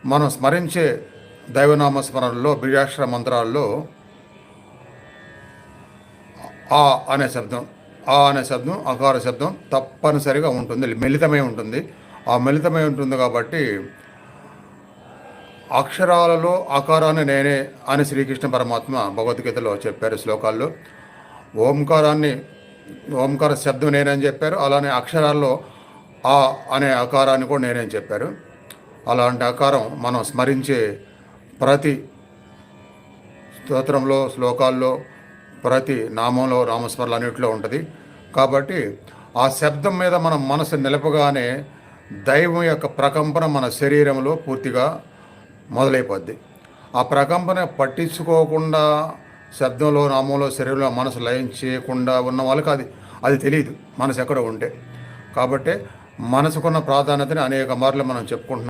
మనం స్మరించే దైవనామ స్మరణలో బీజాక్షర మంత్రాల్లో ఆ అనే శబ్దం, ఆ అనే శబ్దం, అకార శబ్దం తప్పనిసరిగా ఉంటుంది, మిళితమై ఉంటుంది. ఆ మిళితమై ఉంటుంది కాబట్టి అక్షరాలలో ఆకారాన్ని నేనే అని శ్రీకృష్ణ పరమాత్మ భగవద్గీతలో చెప్పారు శ్లోకాల్లో. ఓంకారాన్ని, ఓంకార శబ్దం నేనని చెప్పారు. అలానే అక్షరాల్లో ఆ అనే ఆకారాన్ని కూడా నేనేని చెప్పారు. అలాంటి ఆకారం మనం స్మరించే ప్రతి స్తోత్రంలో, శ్లోకాల్లో, ప్రతి నామంలో, నామస్మరణలు అన్నింటిలో ఉంటుంది. కాబట్టి ఆ శబ్దం మీద మనం మనసు నిలపగానే దైవం యొక్క ప్రకంపన మన శరీరంలో పూర్తిగా మొదలైపోద్ది. ఆ ప్రకంపన పట్టించుకోకుండా శబ్దంలో, నామంలో, శరీరంలో మనసు లయం చేయకుండా ఉన్న వాళ్ళకి అది తెలియదు మనసు ఎక్కడ ఉంటే. కాబట్టి మనసుకున్న ప్రాధాన్యతని అనేక మార్లు మనం చెప్పుకుంటున్నాం.